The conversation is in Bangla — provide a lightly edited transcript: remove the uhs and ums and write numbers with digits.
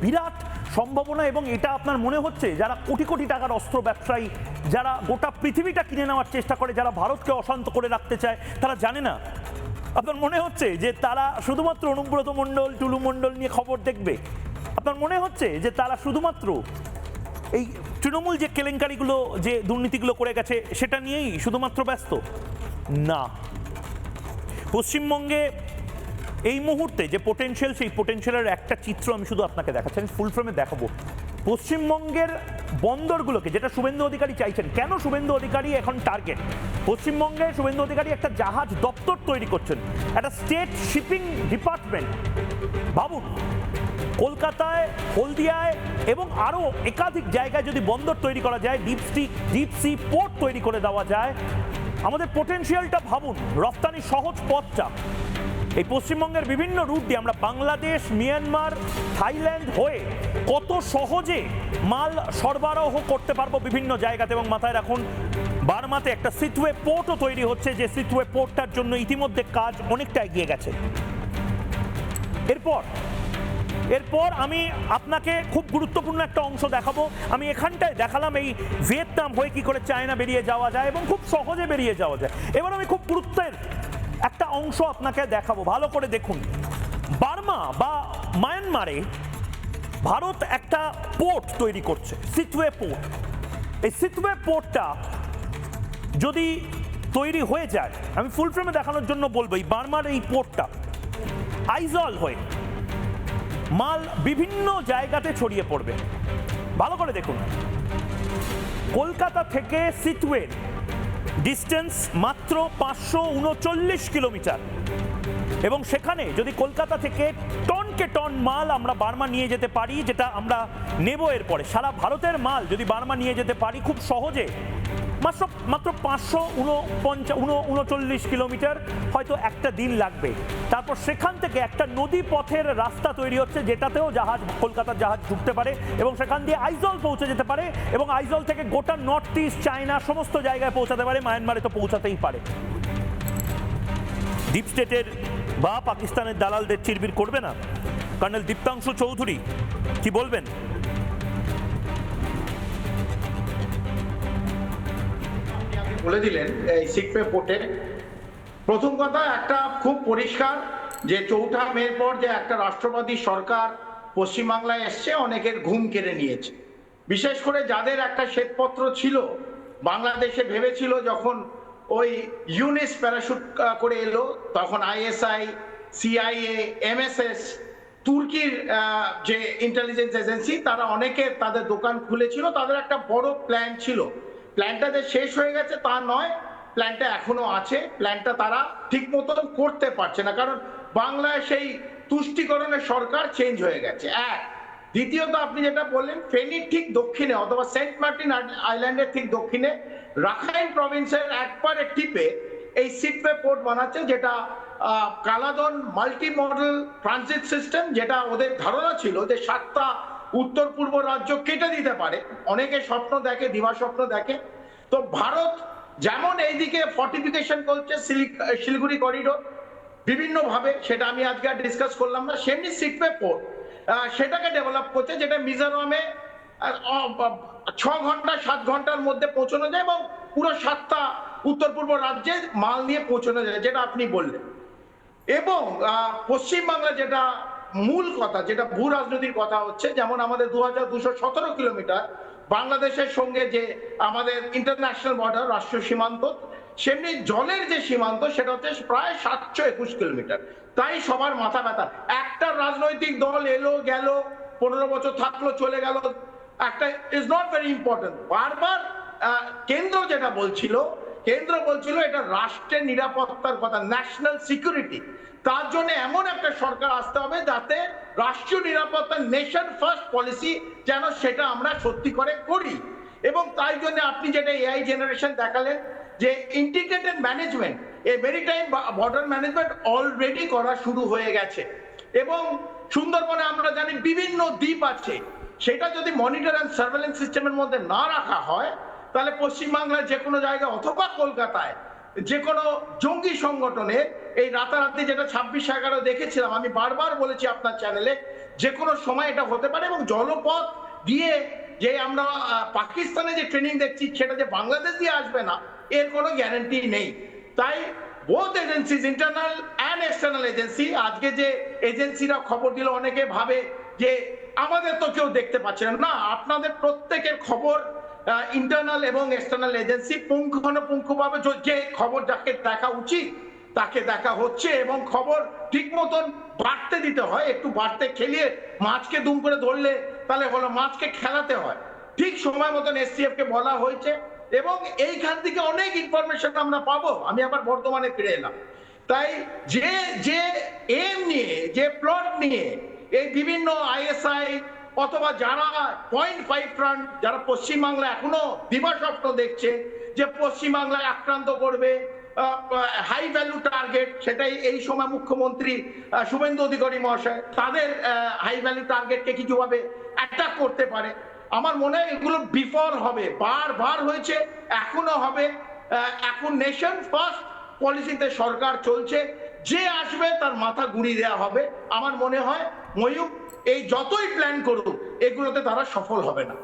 বিরাট সম্ভাবনা, এবং এটা আপনার মনে হচ্ছে যারা কোটি কোটি টাকার অস্ত্র ব্যবসায়ী, যারা গোটা পৃথিবীটা কিনে নেওয়ার চেষ্টা করে, যারা ভারতকে অশান্ত করে রাখতে চায়, তারা জানে না? আপনার মনে হচ্ছে যে তারা শুধুমাত্র অনুব্রত মণ্ডল, টুলু মণ্ডল নিয়ে খবর দেখবে? আপনার মনে হচ্ছে যে তারা শুধুমাত্র এই তৃণমূল যে কেলেঙ্কারিগুলো, যে দুর্নীতিগুলো করে গেছে সেটা নিয়েই শুধুমাত্র ব্যস্ত? না। পশ্চিমবঙ্গে এই মুহূর্তে যে পোটেনশিয়াল, সেই পোটেনশিয়ালের একটা চিত্র আমি শুধু আপনাকে দেখাচ্ছি, আমি ফুল ফ্রেমে দেখাবো। পশ্চিমবঙ্গের বন্দরগুলোকে, যেটা শুভেন্দু অধিকারী চাইছেন, কেন শুভেন্দু অধিকারী এখন টার্গেট? পশ্চিমবঙ্গে শুভেন্দু অধিকারী একটা জাহাজ দপ্তর তৈরি করছেন, একটা স্টেট শিপিং ডিপার্টমেন্ট। ভাবুন, কলকাতায়, হলদিয়ায় এবং আরও একাধিক জায়গায় যদি বন্দর তৈরি করা যায়, ডিপ সি পোর্ট তৈরি করে দেওয়া যায়, আমাদের পোটেনশিয়ালটা ভাবুন, রপ্তানি সহজ পথটা। এই পশ্চিমবঙ্গের বিভিন্ন রুট দিয়ে আমরা বাংলাদেশ, মিয়ানমার, থাইল্যান্ড হয়ে কত সহজে মাল সরবরাহ করতে পারবো বিভিন্ন জায়গাতে। এবং মাথায় রাখুন, বার্মাতে একটা সিটওয়ে পোর্টও তৈরি হচ্ছে, যে সিটওয়ে পোর্টটার জন্য ইতিমধ্যে কাজ অনেকটা এগিয়ে গেছে। এরপর আমি আপনাকে খুব গুরুত্বপূর্ণ একটা অংশ দেখাবো। আমি এখানটায় দেখালাম এই ভিয়েতনাম হয়ে কি করে চায়না বেরিয়ে যাওয়া যায় এবং খুব সহজে বেরিয়ে যাওয়া যায়। এবার আমি খুব গুরুত্বের একটা অংশ আপনাকে দেখাবো, ভালো করে দেখুন। বার্মা বা মায়ানমারে ভারত একটা পোর্ট তৈরি করছে, সিটওয়ে পোর্ট। এই সিটওয়ে পোর্টটা যদি তৈরি হয়ে যায়, আমি ফুল ফ্রেমে দেখানোর জন্য বলবো, এই বার্মার এই পোর্টটা আইজল হয়ে মাল বিভিন্ন জায়গাতে ছড়িয়ে পড়বে। ভালো করে দেখুন, কলকাতা থেকে সিটওয়ের ডিস্টেন্স মাত্র 539 কিলোমিটার, এবং সেখানে যদি কলকাতা থেকে টনকে টন মাল আমরা বার্মা নিয়ে যেতে পারি, যেটা আমরা নেব এরপরে, সারা ভারতের মাল যদি বার্মা নিয়ে যেতে পারি খুব সহজে, মাত্র 539 কিলোমিটার, হয়তো একটা দিন লাগবে। তারপর সেখান থেকে একটা নদী পথের রাস্তা তৈরি হচ্ছে, যেটাতেও জাহাজ, কলকাতার জাহাজ ঢুকতে পারে এবং সেখান দিয়ে আইজল পৌঁছে যেতে পারে, এবং আইজল থেকে গোটা নর্থ ইস্ট, চায়না, সমস্ত জায়গায় পৌঁছাতে পারে। মায়ানমারে তো পৌঁছাতেই পারে। ডিপ স্টেটের বা পাকিস্তানের দালালদের চিরবির করবে না? কর্নেল দীপ্তাংশু চৌধুরী, কি বলবেন? বলে দিলেন এই সিটওয়ে পোর্টে। প্রথম কথা, একটা খুব পরিষ্কার যে 4 মের পর যে একটা রাষ্ট্রবাদী সরকার পশ্চিমবাংলায় এসছে, অনেকের ঘুম কেড়ে নিয়েছে। বিশেষ করে যাদের একটা শ্বেতপত্র ছিল, বাংলাদেশে ভেবেছিল যখন ওই ইউনিস প্যারাশুট করে এলো, তখন আইএসআই, সিআইএ, এমএসএস, তুর্কির যে ইন্টেলিজেন্স এজেন্সি, তারা অনেকে তাদের দোকান খুলেছিল, তাদের একটা বড় প্ল্যান ছিল। প্ল্যানটা যে শেষ হয়ে গেছে তা নয়, প্ল্যানটা এখনো আছে। প্ল্যানটা তারা ঠিক মতো করতে পারছে না, কারণ বাংলায় সেই তুষ্টিকরণের সরকার চেঞ্জ হয়ে গেছে। এক, দ্বিতীয়ত, আপনি যেটা বললেন, ফেনীর ঠিক দক্ষিণে অথবা সেন্ট মার্টিন আইল্যান্ডের ঠিক দক্ষিণে রাখাইন প্রভিন্সের একবারে টিপে এই সিটওয়ে পোর্ট বানাচ্ছে, যেটা Kaladan multi model transit system, যেটা ওদের ধারণা ছিল যে 7টা উত্তর পূর্ব রাজ্য কেটে দিতে পারে। অনেকে স্বপ্ন দেখে, দিবা স্বপ্ন দেখে। তো ভারত যেমন এইদিকে ফর্টিফিকেশন করছে, শিলিগুড়ি করিডোর বিভিন্ন ভাবে, সেটা আমি আজকে আর ডিসকাস করলাম না, সেমনি সিটওয়ে পোর্ট সেটাকে ডেভেলপ করছে, যেটা মিজোরামে 6 ঘন্টা 7 ঘন্টার মধ্যে পৌঁছানো যায় এবং পুরো 7টা উত্তর পূর্ব রাজ্যে মাল নিয়ে পৌঁছানো যায়, যেটা আপনি বললেন। এবং পশ্চিমবাংলা যেটা মূল কথা, যেটা ভূ রাজনীতির কথা হচ্ছে, যেমন আমাদের 2217 কিলোমিটার বাংলাদেশের সঙ্গে যে আমাদের ইন্টারন্যাশনাল বর্ডার, রাষ্ট্রীয় সীমান্ত, সেমনি জলের যে সীমান্ত সেটা হচ্ছে প্রায় 721 কিলোমিটার। তাই সবার মাথা ব্যথা, একটা রাজনৈতিক দল এলো গেল, 15 বছর থাকলো চলে গেল, একটা ইজ নট ভেরি ইম্পর্টেন্ট। বারবার কেন্দ্র যেটা বলছিল, এটা রাষ্ট্রের নিরাপত্তার কথা, ন্যাশনাল সিকিউরিটি। তার জন্য এমন একটা সরকার আসতে হবে যাতে রাষ্ট্রীয় নিরাপত্তা, নেশন ফার্স্ট পলিসি, যেন সেটা আমরা সত্যি করে করি। এবং তাই জন্য আপনি যেটা এআই জেনারেশন দেখালেন, যে ইন্টিগ্রেটেড ম্যানেজমেন্ট, এই মেরিটাইম বর্ডার ম্যানেজমেন্ট অলরেডি করা শুরু হয়ে গেছে। এবং সুন্দরবনে আমরা জানি বিভিন্ন দ্বীপ আছে, সেটা যদি মনিটর অ্যান্ড সার্ভেলেন্স সিস্টেমের মধ্যে না রাখা হয়, তাহলে পশ্চিমবাংলার যে কোনো জায়গায় অথবা কলকাতায় যে কোনো জঙ্গি সংগঠনে এই রাতারাতি যেটা 26/11 দেখেছিলাম, আমি বারবার বলেছি আপনার চ্যানেলে, যে কোনো সময় এটা হতে পারে। এবং জলপথ দিয়ে যে আমরা পাকিস্তানে যে ট্রেনিং দেখছি সেটা যে বাংলাদেশ দিয়ে আসবে না, এর কোনো গ্যারান্টি নেই। তাই both agencies, internal and external agency, আজকে যে এজেন্সিরা খবর দিল, অনেকে ভাবে যে আমাদের তো কেউ দেখতে পাচ্ছে না। না, আপনাদের প্রত্যেকের খবর ইন্টারনাল এবং এক্সটার্নাল এজেন্সি পুঙ্খানুপুঙ্খভাবে যে খবর যাকে দেখা উচিত তাকে দেখা হচ্ছে, এবং খবর ঠিক মতন বাড়তে দিতে হয়। একটু বাড়তে খেলিয়ে মাছকে দুম করে ধরলে তাহলে হলো, মাছকে খেলাতে হয়। ঠিক সময় মতন এসটিএফ কে বলা হয়েছে, এবং এইখান থেকে অনেক ইনফরমেশন আমরা পাবো। আমি আবার বর্তমানে ফিরে এলাম। তাই যে যে এম নিয়ে, যে প্লট নিয়ে এই বিভিন্ন আইএসআই অথবা যারা 0.5 ফ্রন্ট, যারা পশ্চিমবাংলা এখনো দিবাস্বপ্ন দেখছে যে পশ্চিমবাংলায় আক্রান্ত করবে, হাই ভ্যালু টার্গেট, সেটাই এই সময় মুখ্যমন্ত্রী শুভেন্দু অধিকারী মহাশয় তাদের হাই ভ্যালু টার্গেটকে কিছুভাবে অ্যাটাক করতে পারে। আমার মনে হয় এগুলো বিফল হবে, বারবার হয়েছে, এখনো হবে। এখন নেশন ফার্স্ট পলিসিতে সরকার চলছে, যে আসবে তার মাথা গুঁড়ি দেওয়া হবে। আমার মনে হয় ময়ূক এই যতই প্ল্যান করুক এগুলোতে তারা সফল হবে না।